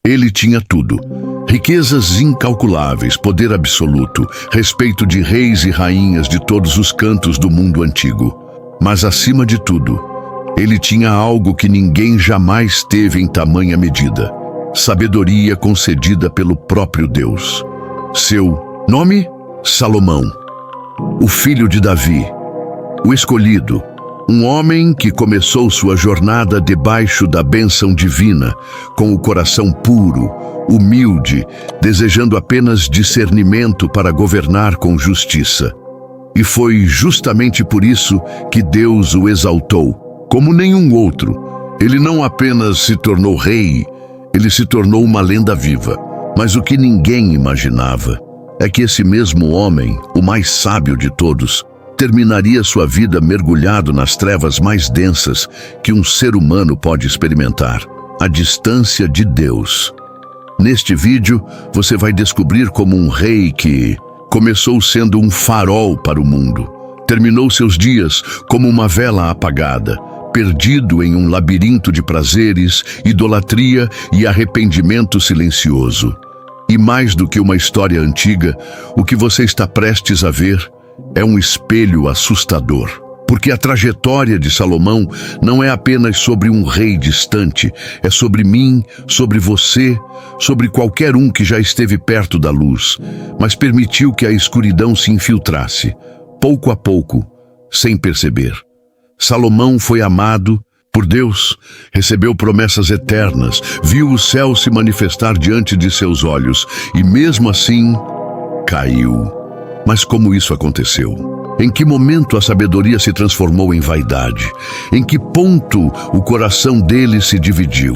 Ele tinha tudo: riquezas incalculáveis, poder absoluto, respeito de reis e rainhas de todos os cantos do mundo antigo. Mas acima de tudo, ele tinha algo que ninguém jamais teve em tamanha medida: sabedoria concedida pelo próprio Deus. Seu nome? Salomão, o filho de Davi, o escolhido, um homem que começou sua jornada debaixo da bênção divina, com o coração puro, humilde, desejando apenas discernimento para governar com justiça. E foi justamente por isso que Deus o exaltou, como nenhum outro. Ele não apenas se tornou rei, ele se tornou uma lenda viva. Mas o que ninguém imaginava é que esse mesmo homem, o mais sábio de todos, terminaria sua vida mergulhado nas trevas mais densas que um ser humano pode experimentar: a distância de Deus. Neste vídeo, você vai descobrir como um rei que começou sendo um farol para o mundo, terminou seus dias como uma vela apagada, perdido em um labirinto de prazeres, idolatria e arrependimento silencioso. E mais do que uma história antiga, o que você está prestes a ver é um espelho assustador. Porque a trajetória de Salomão não é apenas sobre um rei distante, é sobre mim, sobre você, sobre qualquer um que já esteve perto da luz, mas permitiu que a escuridão se infiltrasse, pouco a pouco, sem perceber. Salomão foi amado por Deus, recebeu promessas eternas, viu o céu se manifestar diante de seus olhos e mesmo assim caiu. Mas como isso aconteceu? Em que momento a sabedoria se transformou em vaidade? Em que ponto o coração dele se dividiu?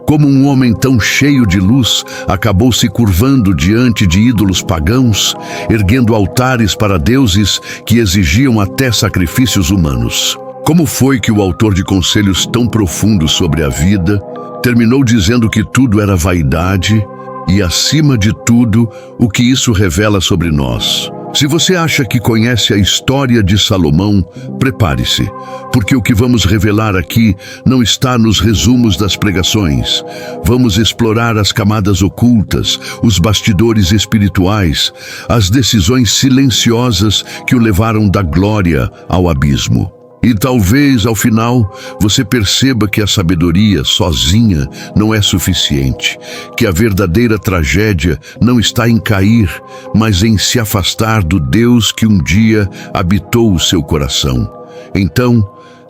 Como um homem tão cheio de luz acabou se curvando diante de ídolos pagãos, erguendo altares para deuses que exigiam até sacrifícios humanos? Como foi que o autor de conselhos tão profundos sobre a vida terminou dizendo que tudo era vaidade e, acima de tudo, o que isso revela sobre nós? Se você acha que conhece a história de Salomão, prepare-se, porque o que vamos revelar aqui não está nos resumos das pregações. Vamos explorar as camadas ocultas, os bastidores espirituais, as decisões silenciosas que o levaram da glória ao abismo. E talvez, ao final, você perceba que a sabedoria sozinha não é suficiente, que a verdadeira tragédia não está em cair, mas em se afastar do Deus que um dia habitou o seu coração. Então,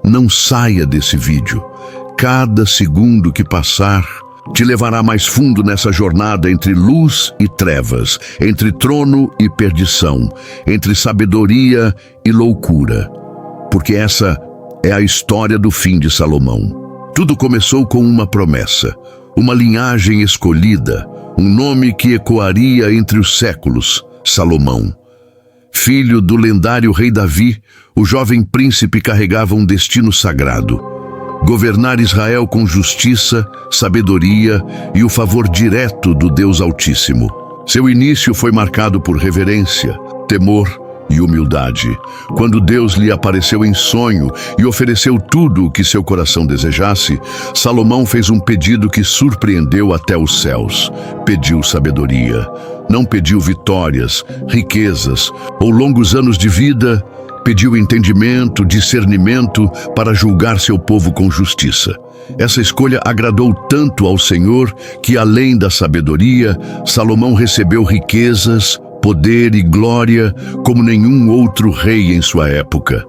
não saia desse vídeo. Cada segundo que passar te levará mais fundo nessa jornada entre luz e trevas, entre trono e perdição, entre sabedoria e loucura. Porque essa é a história do fim de Salomão. Tudo começou com uma promessa, uma linhagem escolhida, um nome que ecoaria entre os séculos: Salomão. Filho do lendário rei Davi, o jovem príncipe carregava um destino sagrado: governar Israel com justiça, sabedoria e o favor direto do Deus Altíssimo. Seu início foi marcado por reverência, temor e humildade. Quando Deus lhe apareceu em sonho e ofereceu tudo o que seu coração desejasse, Salomão fez um pedido que surpreendeu até os céus. Pediu sabedoria. Não pediu vitórias, riquezas ou longos anos de vida. Pediu entendimento, discernimento para julgar seu povo com justiça. Essa escolha agradou tanto ao Senhor que, além da sabedoria, Salomão recebeu riquezas, poder e glória como nenhum outro rei em sua época.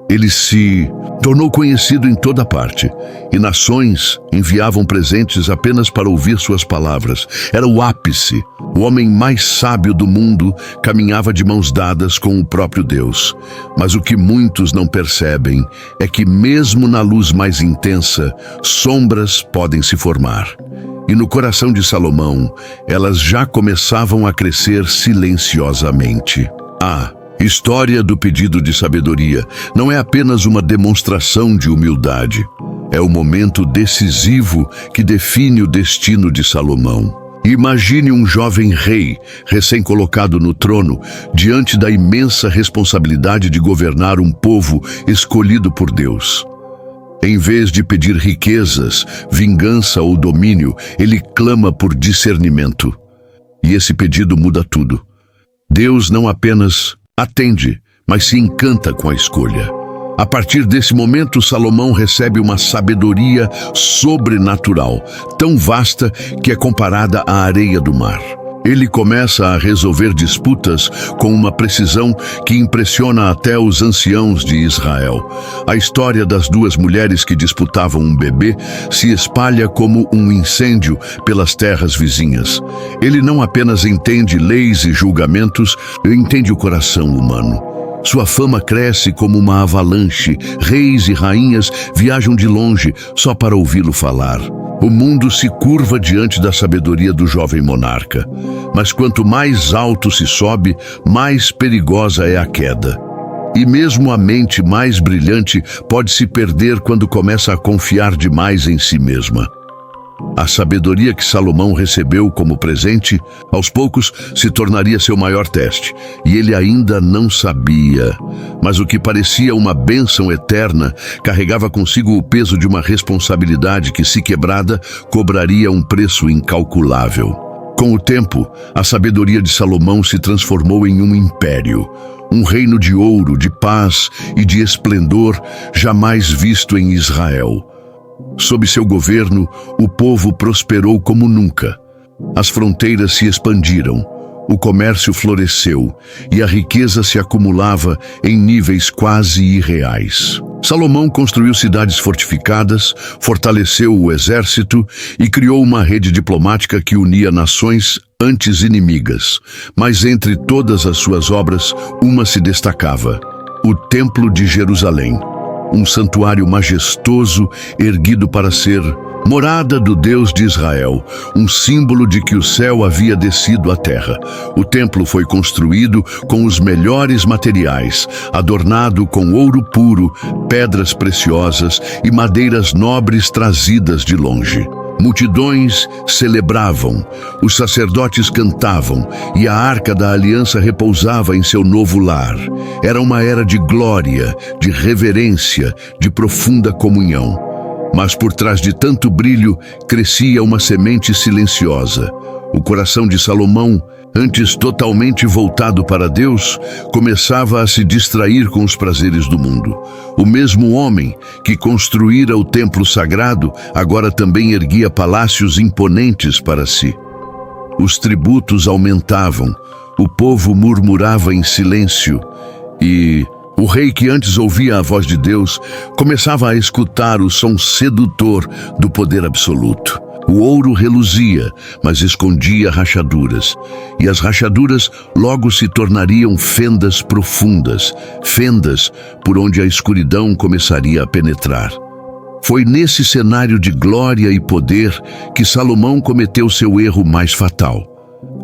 Ele se tornou conhecido em toda parte, e nações enviavam presentes apenas para ouvir suas palavras. Era o ápice. O homem mais sábio do mundo caminhava de mãos dadas com o próprio Deus. Mas o que muitos não percebem é que, mesmo na luz mais intensa, sombras podem se formar. E no coração de Salomão, elas já começavam a crescer silenciosamente. A história do pedido de sabedoria não é apenas uma demonstração de humildade. É o momento decisivo que define o destino de Salomão. Imagine um jovem rei, recém-colocado no trono, diante da imensa responsabilidade de governar um povo escolhido por Deus. Em vez de pedir riquezas, vingança ou domínio, ele clama por discernimento. E esse pedido muda tudo. Deus não apenas atende, mas se encanta com a escolha. A partir desse momento, Salomão recebe uma sabedoria sobrenatural, tão vasta que é comparada à areia do mar. Ele começa a resolver disputas com uma precisão que impressiona até os anciãos de Israel. A história das duas mulheres que disputavam um bebê se espalha como um incêndio pelas terras vizinhas. Ele não apenas entende leis e julgamentos, entende o coração humano. Sua fama cresce como uma avalanche. Reis e rainhas viajam de longe só para ouvi-lo falar. O mundo se curva diante da sabedoria do jovem monarca. Mas quanto mais alto se sobe, mais perigosa é a queda. E mesmo a mente mais brilhante pode se perder quando começa a confiar demais em si mesma. A sabedoria que Salomão recebeu como presente, aos poucos se tornaria seu maior teste, e ele ainda não sabia. Mas o que parecia uma bênção eterna carregava consigo o peso de uma responsabilidade que, se quebrada, cobraria um preço incalculável. Com o tempo, a sabedoria de Salomão se transformou em um império, um reino de ouro, de paz e de esplendor jamais visto em Israel. Sob seu governo, o povo prosperou como nunca. As fronteiras se expandiram, o comércio floresceu e a riqueza se acumulava em níveis quase irreais. Salomão construiu cidades fortificadas, fortaleceu o exército e criou uma rede diplomática que unia nações antes inimigas. Mas entre todas as suas obras, uma se destacava: o Templo de Jerusalém. Um santuário majestoso erguido para ser morada do Deus de Israel, um símbolo de que o céu havia descido à terra. O templo foi construído com os melhores materiais, adornado com ouro puro, pedras preciosas e madeiras nobres trazidas de longe. Multidões celebravam, os sacerdotes cantavam e a Arca da Aliança repousava em seu novo lar. Era uma era de glória, de reverência, de profunda comunhão. Mas por trás de tanto brilho crescia uma semente silenciosa. O coração de Salomão, antes totalmente voltado para Deus, começava a se distrair com os prazeres do mundo. O mesmo homem que construíra o templo sagrado, agora também erguia palácios imponentes para si. Os tributos aumentavam, o povo murmurava em silêncio e o rei, que antes ouvia a voz de Deus, começava a escutar o som sedutor do poder absoluto. O ouro reluzia, mas escondia rachaduras, e as rachaduras logo se tornariam fendas profundas, fendas por onde a escuridão começaria a penetrar. Foi nesse cenário de glória e poder que Salomão cometeu seu erro mais fatal: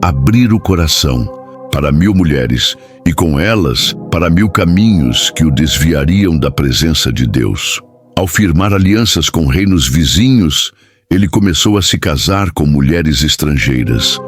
abrir o coração para 1000 mulheres e com elas para 1000 caminhos que o desviariam da presença de Deus. Ao firmar alianças com reinos vizinhos, ele começou a se casar com mulheres estrangeiras,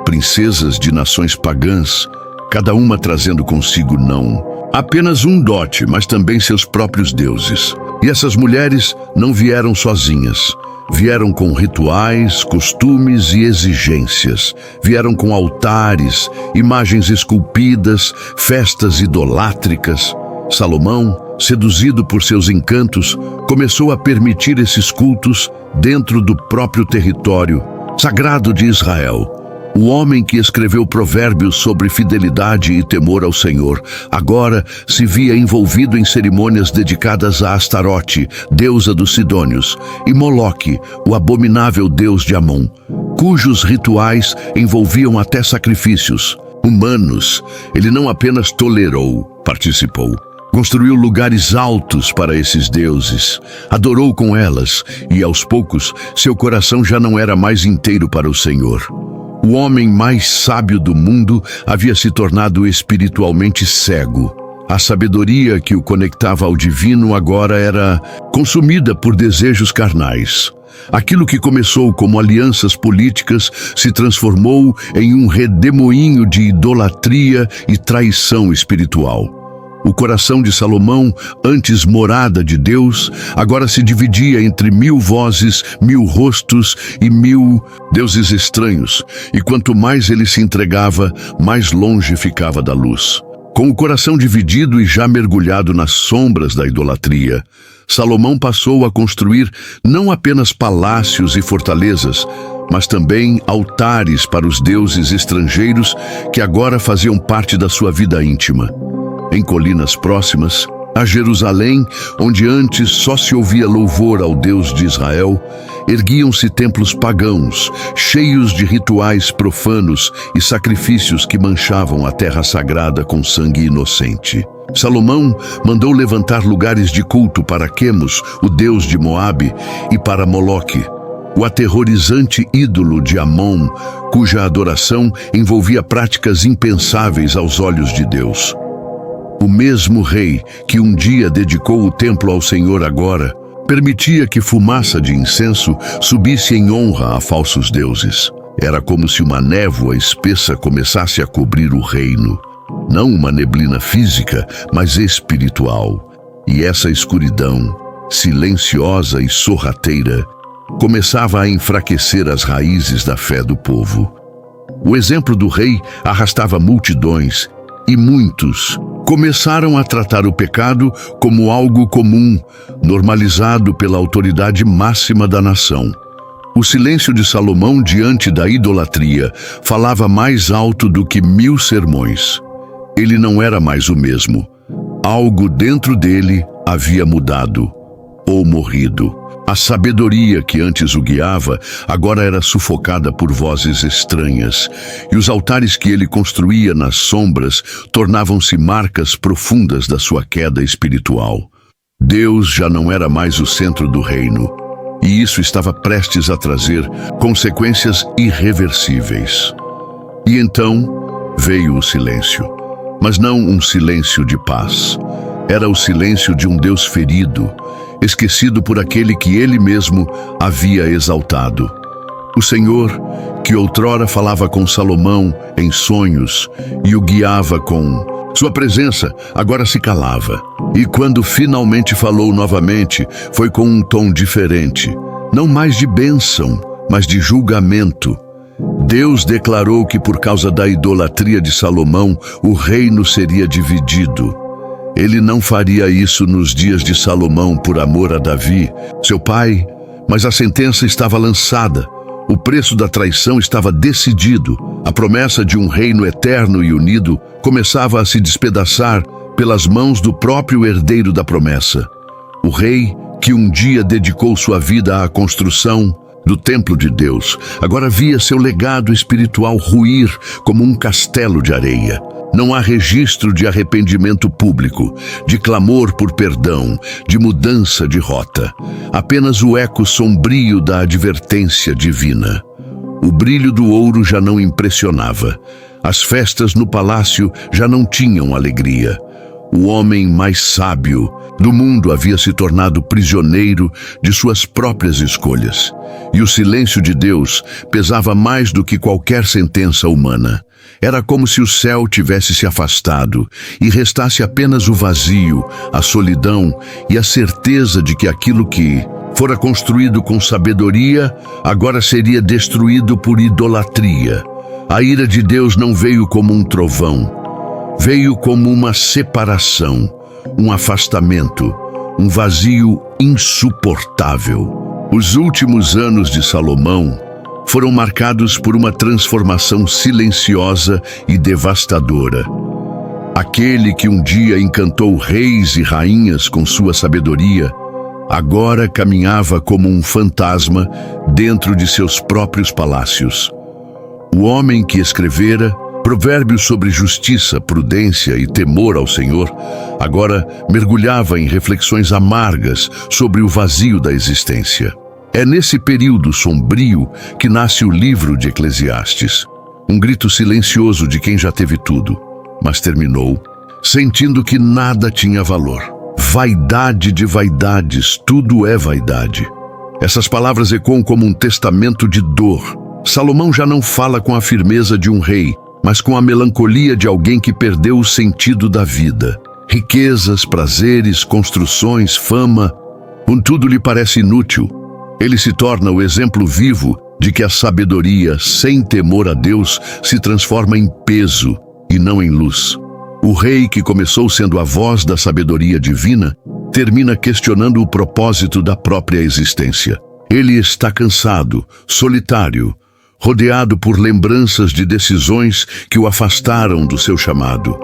princesas de nações pagãs, cada uma trazendo consigo não apenas um dote, mas também seus próprios deuses. E essas mulheres não vieram sozinhas. Vieram com rituais, costumes e exigências. Vieram com altares, imagens esculpidas, festas idolátricas. Salomão, seduzido por seus encantos, começou a permitir esses cultos dentro do próprio território sagrado de Israel. O homem que escreveu provérbios sobre fidelidade e temor ao Senhor, agora se via envolvido em cerimônias dedicadas a Astarote, deusa dos Sidônios, e Moloque, o abominável deus de Amon, cujos rituais envolviam até sacrifícios humanos. Ele não apenas tolerou, participou. Construiu lugares altos para esses deuses, adorou com elas, e aos poucos seu coração já não era mais inteiro para o Senhor. O homem mais sábio do mundo havia se tornado espiritualmente cego. A sabedoria que o conectava ao divino agora era consumida por desejos carnais. Aquilo que começou como alianças políticas se transformou em um redemoinho de idolatria e traição espiritual. O coração de Salomão, antes morada de Deus, agora se dividia entre 1000 vozes, 1000 rostos e 1000 deuses estranhos, e quanto mais ele se entregava, mais longe ficava da luz. Com o coração dividido e já mergulhado nas sombras da idolatria, Salomão passou a construir não apenas palácios e fortalezas, mas também altares para os deuses estrangeiros que agora faziam parte da sua vida íntima. Em colinas próximas a Jerusalém, onde antes só se ouvia louvor ao Deus de Israel, erguiam-se templos pagãos, cheios de rituais profanos e sacrifícios que manchavam a terra sagrada com sangue inocente. Salomão mandou levantar lugares de culto para Quemos, o deus de Moabe, e para Moloque, o aterrorizante ídolo de Amon, cuja adoração envolvia práticas impensáveis aos olhos de Deus. O mesmo rei que um dia dedicou o templo ao Senhor agora permitia que fumaça de incenso subisse em honra a falsos deuses. Era como se uma névoa espessa começasse a cobrir o reino. Não uma neblina física, mas espiritual. E essa escuridão, silenciosa e sorrateira, começava a enfraquecer as raízes da fé do povo. O exemplo do rei arrastava multidões, e muitos começaram a tratar o pecado como algo comum, normalizado pela autoridade máxima da nação. O silêncio de Salomão diante da idolatria falava mais alto do que 1000 sermões. Ele não era mais o mesmo. Algo dentro dele havia mudado ou morrido. A sabedoria que antes o guiava agora era sufocada por vozes estranhas, e os altares que ele construía nas sombras tornavam-se marcas profundas da sua queda espiritual. Deus já não era mais o centro do reino, e isso estava prestes a trazer consequências irreversíveis. E então veio o silêncio, mas não um silêncio de paz. Era o silêncio de um Deus ferido, esquecido por aquele que ele mesmo havia exaltado. O Senhor, que outrora falava com Salomão em sonhos e o guiava com sua presença, agora se calava. E quando finalmente falou novamente, foi com um tom diferente, não mais de bênção, mas de julgamento. Deus declarou que por causa da idolatria de Salomão, o reino seria dividido. Ele não faria isso nos dias de Salomão por amor a Davi, seu pai, mas a sentença estava lançada. O preço da traição estava decidido. A promessa de um reino eterno e unido começava a se despedaçar pelas mãos do próprio herdeiro da promessa. O rei, que um dia dedicou sua vida à construção do templo de Deus, agora via seu legado espiritual ruir como um castelo de areia. Não há registro de arrependimento público, de clamor por perdão, de mudança de rota. Apenas o eco sombrio da advertência divina. O brilho do ouro já não impressionava. As festas no palácio já não tinham alegria. O homem mais sábio do mundo havia se tornado prisioneiro de suas próprias escolhas. E o silêncio de Deus pesava mais do que qualquer sentença humana. Era como se o céu tivesse se afastado e restasse apenas o vazio, a solidão e a certeza de que aquilo que fora construído com sabedoria agora seria destruído por idolatria. A ira de Deus não veio como um trovão. Veio como uma separação, um afastamento, um vazio insuportável. Os últimos anos de Salomão foram marcados por uma transformação silenciosa e devastadora. Aquele que um dia encantou reis e rainhas com sua sabedoria, agora caminhava como um fantasma dentro de seus próprios palácios. O homem que escrevera provérbios sobre justiça, prudência e temor ao Senhor, agora mergulhava em reflexões amargas sobre o vazio da existência. É nesse período sombrio que nasce o livro de Eclesiastes, um grito silencioso de quem já teve tudo, mas terminou sentindo que nada tinha valor. Vaidade de vaidades, tudo é vaidade. Essas palavras ecoam como um testamento de dor. Salomão já não fala com a firmeza de um rei, mas com a melancolia de alguém que perdeu o sentido da vida. Riquezas, prazeres, construções, fama, contudo lhe parece inútil. Ele se torna o exemplo vivo de que a sabedoria, sem temor a Deus, se transforma em peso e não em luz. O rei, que começou sendo a voz da sabedoria divina, termina questionando o propósito da própria existência. Ele está cansado, solitário, rodeado por lembranças de decisões que o afastaram do seu chamado.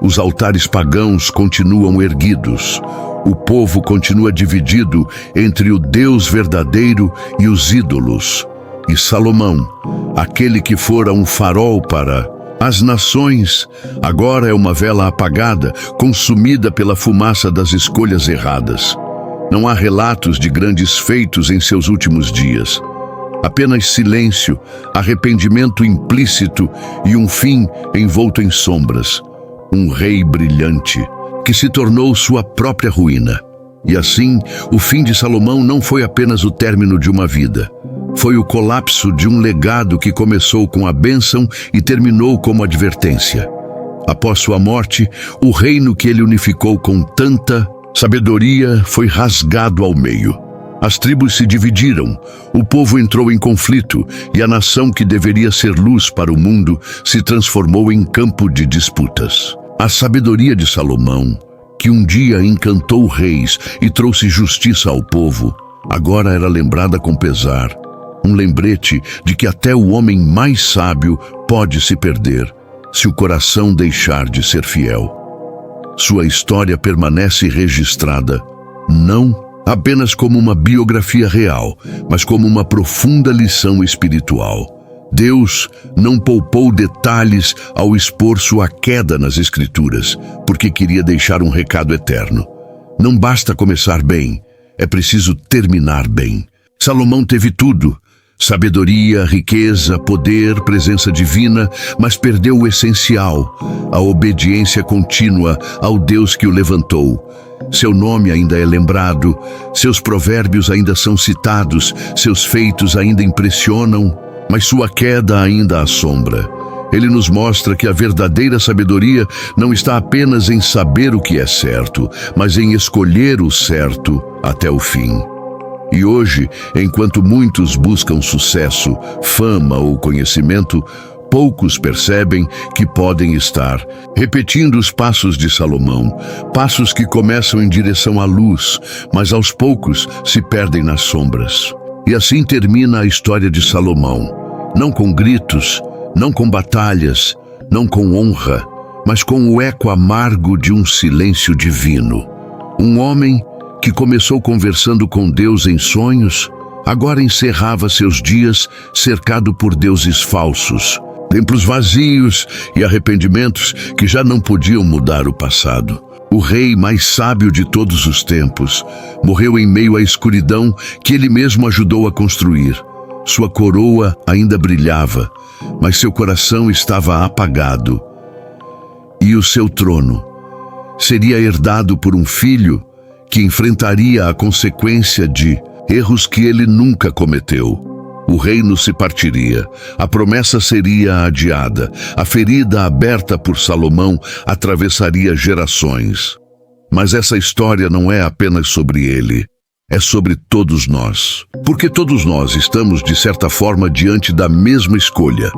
Os altares pagãos continuam erguidos. O povo continua dividido entre o Deus verdadeiro e os ídolos. E Salomão, aquele que fora um farol para as nações, agora é uma vela apagada, consumida pela fumaça das escolhas erradas. Não há relatos de grandes feitos em seus últimos dias. Apenas silêncio, arrependimento implícito e um fim envolto em sombras. Um rei brilhante, que se tornou sua própria ruína. E assim, o fim de Salomão não foi apenas o término de uma vida. Foi o colapso de um legado que começou com a bênção e terminou como advertência. Após sua morte, o reino que ele unificou com tanta sabedoria foi rasgado ao meio. As tribos se dividiram, o povo entrou em conflito e a nação que deveria ser luz para o mundo se transformou em campo de disputas. A sabedoria de Salomão, que um dia encantou reis e trouxe justiça ao povo, agora era lembrada com pesar. Um lembrete de que até o homem mais sábio pode se perder se o coração deixar de ser fiel. Sua história permanece registrada, não apenas como uma biografia real, mas como uma profunda lição espiritual. Deus não poupou detalhes ao expor sua queda nas Escrituras, porque queria deixar um recado eterno. Não basta começar bem, é preciso terminar bem. Salomão teve tudo: sabedoria, riqueza, poder, presença divina, mas perdeu o essencial, a obediência contínua ao Deus que o levantou. Seu nome ainda é lembrado, seus provérbios ainda são citados, seus feitos ainda impressionam, mas sua queda ainda assombra. Ele nos mostra que a verdadeira sabedoria não está apenas em saber o que é certo, mas em escolher o certo até o fim. E hoje, enquanto muitos buscam sucesso, fama ou conhecimento, poucos percebem que podem estar repetindo os passos de Salomão, passos que começam em direção à luz, mas aos poucos se perdem nas sombras. E assim termina a história de Salomão, não com gritos, não com batalhas, não com honra, mas com o eco amargo de um silêncio divino. Um homem que começou conversando com Deus em sonhos, agora encerrava seus dias cercado por deuses falsos, templos vazios e arrependimentos que já não podiam mudar o passado. O rei mais sábio de todos os tempos morreu em meio à escuridão que ele mesmo ajudou a construir. Sua coroa ainda brilhava, mas seu coração estava apagado. E o seu trono seria herdado por um filho que enfrentaria a consequência de erros que ele nunca cometeu. O reino se partiria, a promessa seria adiada, a ferida aberta por Salomão atravessaria gerações. Mas essa história não é apenas sobre ele, é sobre todos nós. Porque todos nós estamos, de certa forma, diante da mesma escolha: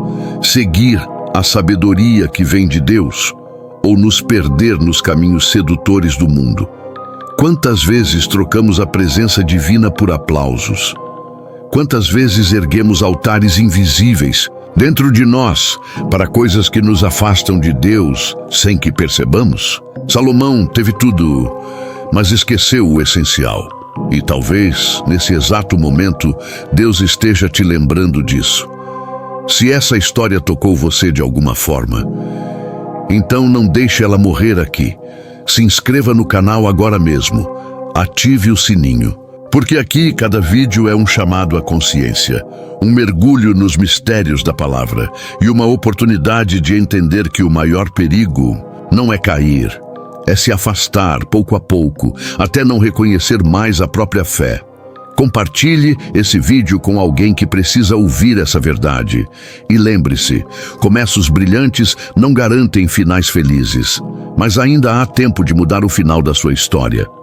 seguir a sabedoria que vem de Deus ou nos perder nos caminhos sedutores do mundo. Quantas vezes trocamos a presença divina por aplausos? Quantas vezes erguemos altares invisíveis dentro de nós para coisas que nos afastam de Deus sem que percebamos? Salomão teve tudo, mas esqueceu o essencial. E talvez, nesse exato momento, Deus esteja te lembrando disso. Se essa história tocou você de alguma forma, então não deixe ela morrer aqui. Se inscreva no canal agora mesmo. Ative o sininho. Porque aqui cada vídeo é um chamado à consciência, um mergulho nos mistérios da palavra e uma oportunidade de entender que o maior perigo não é cair, é se afastar pouco a pouco, até não reconhecer mais a própria fé. Compartilhe esse vídeo com alguém que precisa ouvir essa verdade. E lembre-se, começos brilhantes não garantem finais felizes, mas ainda há tempo de mudar o final da sua história.